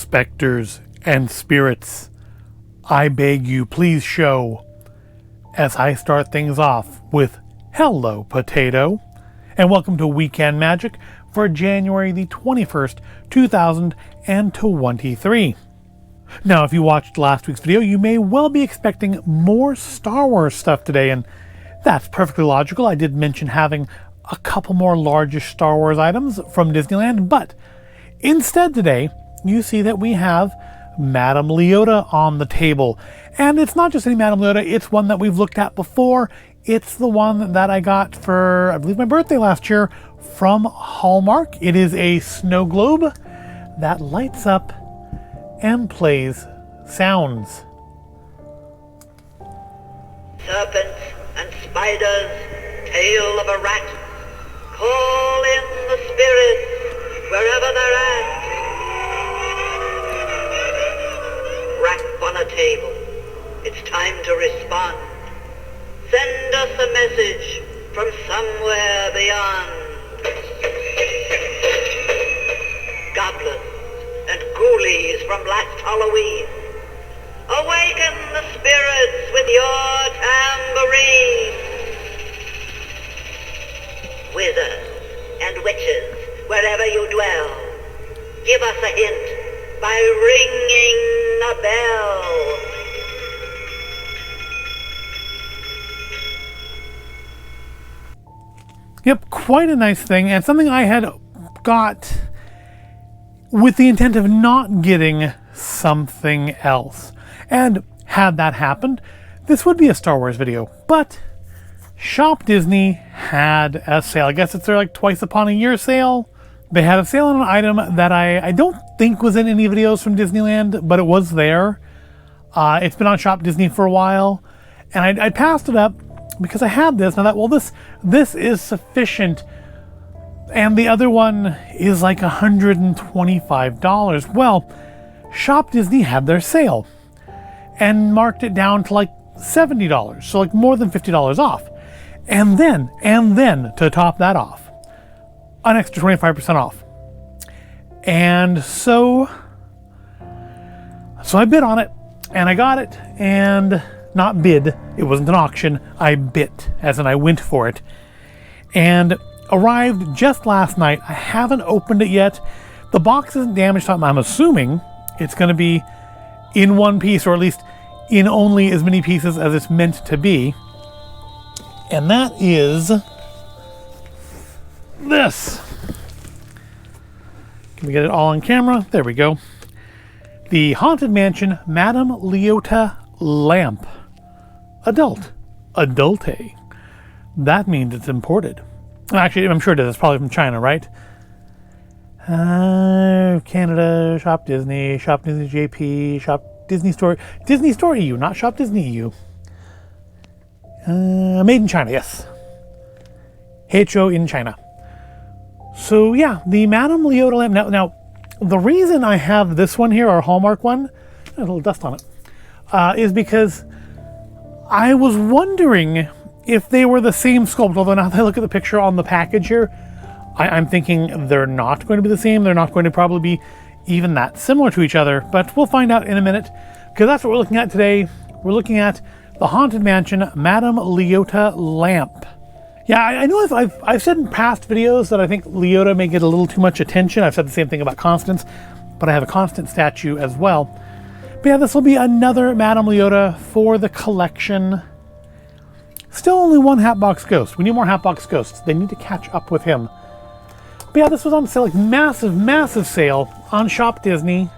specters and spirits, I beg you please show, as I start things off with Hello Potato, and welcome to Weekend Magic for January the 21st, 2023. Now, if you watched last week's video, you may well be expecting more Star Wars stuff today, and that's perfectly logical. I did mention having a couple more largish Star Wars items from Disneyland, but instead today, you see that we have Madame Leota on the table. And it's not just any Madame Leota, it's one that we've looked at before. It's the one that I got for, I believe, my birthday last year from Hallmark. It is a snow globe that lights up and plays sounds. Serpents and spiders, tail of a rat, call in the spirits wherever they're at. Rap on a table, it's time to respond. Send us a message from somewhere beyond. Goblins and ghoulies from last Halloween, awaken the spirits with your tambourine. Wizards and witches, wherever you dwell, give us a hint by ringing the bell. Yep, quite a nice thing, and something I had got with the intent of not getting something else. And had that happened, this would be a Star Wars video, but Shop Disney had a sale. I guess it's their like twice upon a year sale. They had a sale on an item that I don't think was in any videos from Disneyland, but it was there. It's been on Shop Disney for a while, and I passed it up because I had this, and I thought, well, this is sufficient. And the other one is like $125. Well, Shop Disney had their sale and marked it down to like $70, so like more than $50 off. And then to top that off, an extra 25% off. And so I bid on it, and I got it, and not bid, it wasn't an auction, I bit, as in I went for it. And arrived just last night. I haven't opened it yet. The box isn't damaged, so I'm assuming it's going to be in one piece, or at least in only as many pieces as it's meant to be. And that is this. Can we get it all on camera? There we go. The Haunted Mansion Madame Leota Lamp. Adult. Adulte. That means it's imported. Actually, I'm sure it is. It's probably from China, right? Canada, Shop Disney JP, Shop Disney Store EU, not Shop Disney EU. Made in China, yes. HO in China. So yeah, the Madame Leota Lamp. Now, the reason I have this one here, our Hallmark one, a little dust on it, is because I was wondering if they were the same sculpt. Although now that I look at the picture on the package here, I'm thinking they're not going to be the same. They're not going to probably be even that similar to each other, but we'll find out in a minute, because that's what we're looking at today. We're looking at the Haunted Mansion Madame Leota Lamp. Yeah, I know I've said in past videos that I think Leota may get a little too much attention. I've said the same thing about Constance, but I have a Constance statue as well. But yeah, this will be another Madame Leota for the collection. Still only one Hatbox Ghost. We need more Hatbox Ghosts. They need to catch up with him. But yeah, this was on sale, like massive sale on Shop Disney.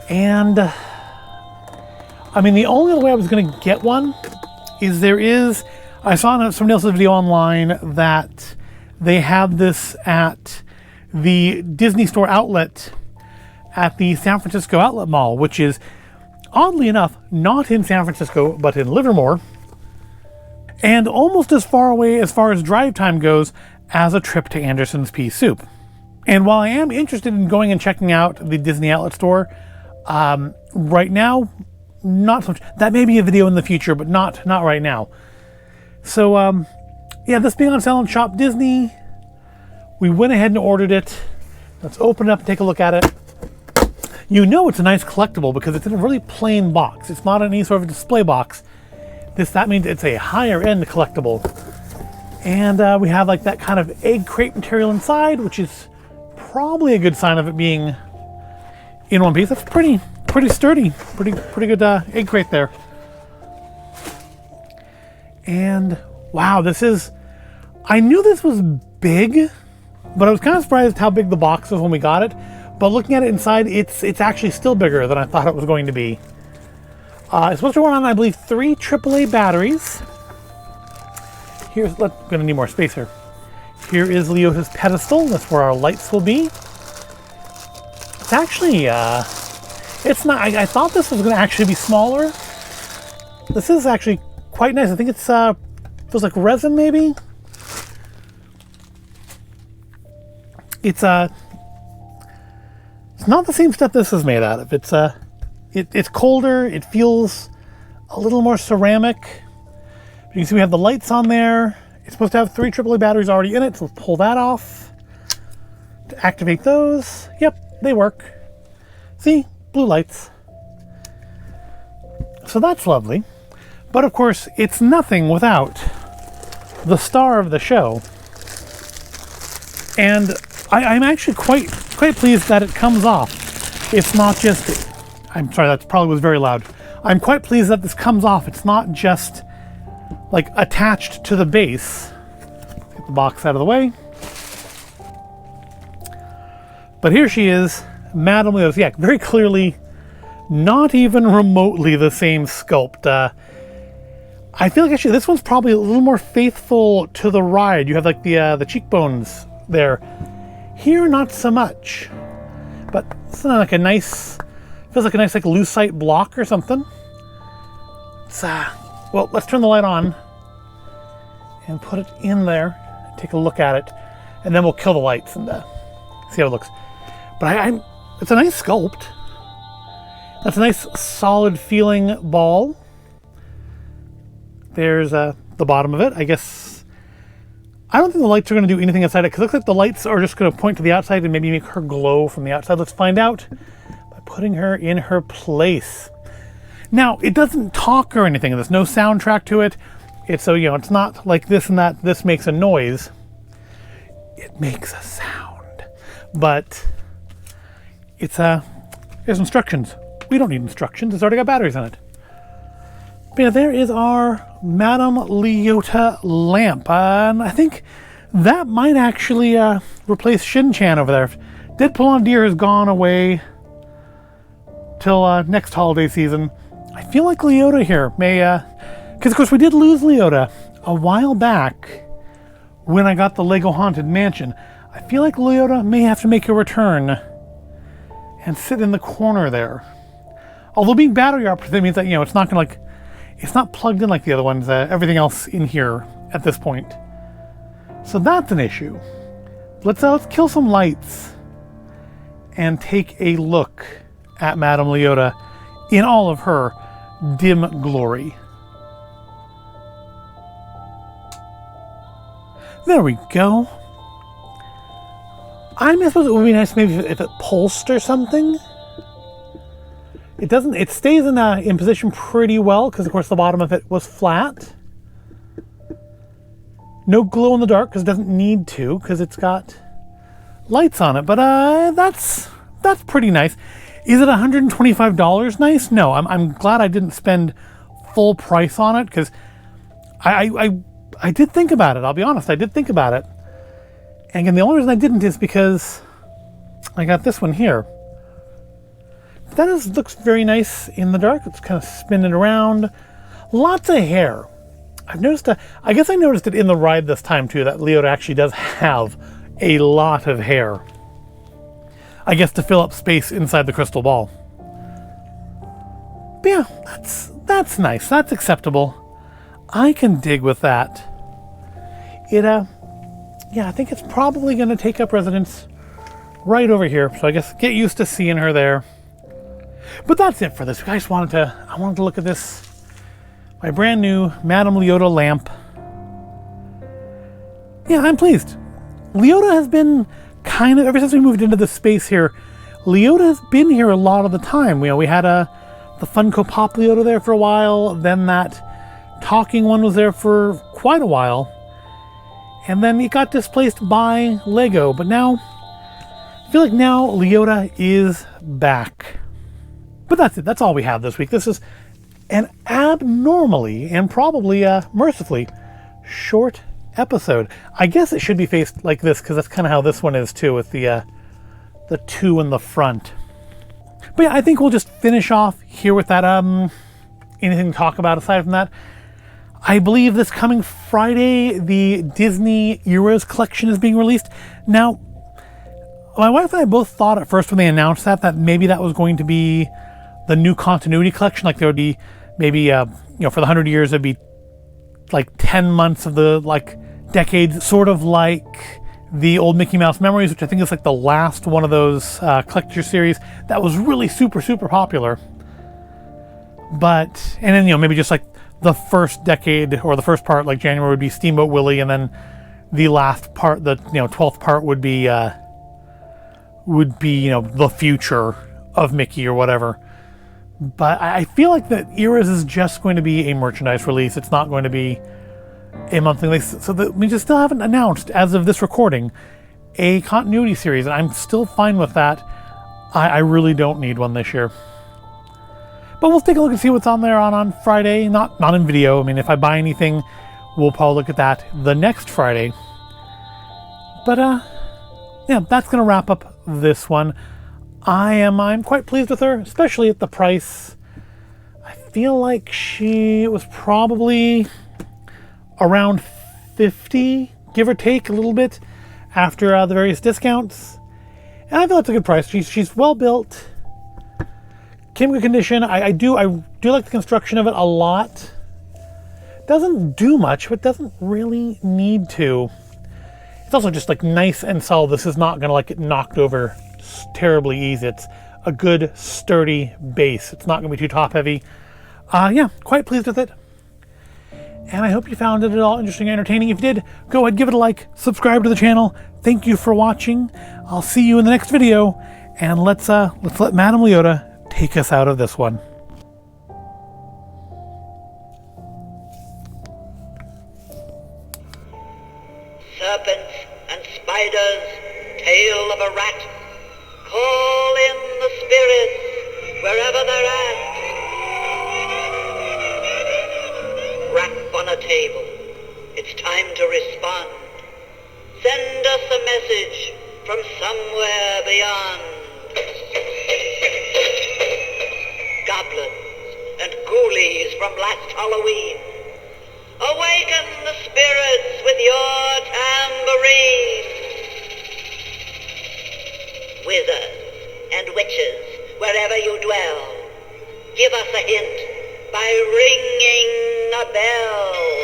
And I mean, the only other way I was going to get one is I saw in somebody else's video online that they have this at the Disney Store outlet at the San Francisco Outlet Mall, which is, oddly enough, not in San Francisco, but in Livermore, and almost as far away as far as drive time goes as a trip to Anderson's Pea Soup. And while I am interested in going and checking out the Disney Outlet Store, right now, not so much. That may be a video in the future, but not right now. So, yeah, this being on sale on Shop Disney, we went ahead and ordered it. Let's open it up and take a look at it. you know it's a nice collectible because it's in a really plain box. It's not any sort of display box. That means it's a higher end collectible. And we have like that kind of egg crate material inside, which is probably a good sign of it being in one piece. That's pretty sturdy, pretty good egg crate there. And wow, I knew this was big, but I was kind of surprised how big the box was when we got it. But looking at it inside, it's actually still bigger than I thought it was going to be. It's supposed to run on, I believe, 3 AAA batteries. We're gonna need more space here. Here is Leota's pedestal. That's where our lights will be. It's actually, it's not, I thought this was gonna actually be smaller. This is actually quite nice. I think it's, feels like resin maybe. It's not the same stuff this is made out of. It's colder. It feels a little more ceramic. You can see we have the lights on there. It's supposed to have 3 AAA batteries already in it, so let's pull that off to activate those. Yep, they work. See, blue lights. So that's lovely. But of course, it's nothing without the star of the show. And I'm actually quite pleased that it comes off. It's not just, I'm sorry, that probably was very loud. I'm quite pleased that this comes off. It's not just like attached to the base. Get the box out of the way. But here she is, Madame Leota. Yeah, very clearly not even remotely the same sculpt. I feel like actually this one's probably a little more faithful to the ride. You have like the cheekbones there. Here, not so much. But it's not like a nice, feels like a nice like lucite block or something. It's well, let's turn the light on and put it in there. Take a look at it, and then we'll kill the lights and see how it looks. But it's a nice sculpt. That's a nice solid feeling ball. There's the bottom of it. I guess I don't think the lights are going to do anything inside it because it looks like the lights are just going to point to the outside and maybe make her glow from the outside. Let's find out by putting her in her place. Now, it doesn't talk or anything. There's no soundtrack to it. It's so, it's not like this and that. This makes a noise. It makes a sound. But there's instructions. We don't need instructions. It's already got batteries in it. But yeah, there is our Madame Leota Lamp. And I think that might actually replace Shin-Chan over there. Deadpool on Deer has gone away till next holiday season. I feel like Leota here may, because of course we did lose Leota a while back when I got the Lego Haunted Mansion. I feel like Leota may have to make a return and sit in the corner there. Although being battery operated means that, it's not gonna it's not plugged in like the other ones, everything else in here at this point. So that's an issue. Let's kill some lights and take a look at Madame Leota in all of her dim glory. There we go. I suppose it would be nice maybe if it pulsed or something. It doesn't. It stays in position pretty well because of course the bottom of it was flat. No glow in the dark because it doesn't need to because it's got lights on it. But that's pretty nice. Is it $125 nice? No, I'm glad I didn't spend full price on it because I did think about it. I'll be honest, I did think about it. And again, the only reason I didn't is because I got this one here. That looks very nice in the dark. It's kind of spinning around. Lots of hair. I've noticed, I guess I noticed it in the ride this time too, that Leota actually does have a lot of hair. I guess to fill up space inside the crystal ball. But yeah, that's nice. That's acceptable. I can dig with that. Yeah, I think it's probably going to take up residence right over here. So I guess get used to seeing her there. But that's it for this. I wanted to look at this. My brand new Madame Leota Lamp. Yeah, I'm pleased. Leota has been kind of, ever since we moved into the space here, Leota has been here a lot of the time. We had the Funko Pop Leota there for a while, then that talking one was there for quite a while, and then it got displaced by Lego, but now, I feel like now Leota is back. But that's it, that's all we have this week. This is an abnormally, and probably mercifully, short episode. I guess it should be faced like this, because that's kind of how this one is too, with the 2 in the front. But yeah, I think we'll just finish off here with that. Anything to talk about aside from that? I believe this coming Friday, the Disney Eras collection is being released. Now, my wife and I both thought at first when they announced that maybe that was going to be the new continuity collection. Like there would be maybe, for the 100 years, it'd be like 10 months of the decades, sort of like the old Mickey Mouse Memories, which I think is like the last one of those collector series that was really super, super popular. But, and then, maybe just like the first decade or the first part, like January would be Steamboat Willie, and then the last part, the 12th part would be the future of Mickey or whatever. But I feel like that Eras is just going to be a merchandise release. It's not going to be a monthly release. So we just still haven't announced, as of this recording, a continuity series, and I'm still fine with that. I really don't need one this year. But we'll take a look and see what's on there on Friday. Not in video. I mean, if I buy anything, we'll probably look at that the next Friday. But yeah, that's gonna wrap up this one. I'm quite pleased with her, especially at the price. I feel like she was probably around $50, give or take a little bit, after the various discounts. And I feel that's a good price. She's well built, came in good condition. I do like the construction of it a lot. Doesn't do much, but doesn't really need to. It's also just like nice and solid. This is not gonna get knocked over terribly easy. It's a good sturdy base. It's not gonna be too top heavy. Yeah, quite pleased with it. And I hope you found it at all interesting and entertaining. If you did, go ahead, give it a like, subscribe to the channel. Thank you for watching. I'll see you in the next video, and let's let Madame Leota take us out of this one. Serpents and spiders, tail of a rat, call in the spirits wherever they're at. Rap on a table, it's time to respond. Send us a message from somewhere beyond. Goblins and ghoulies from last Halloween, awaken the spirits with your tambourine. Wizards and witches, wherever you dwell, give us a hint by ringing a bell.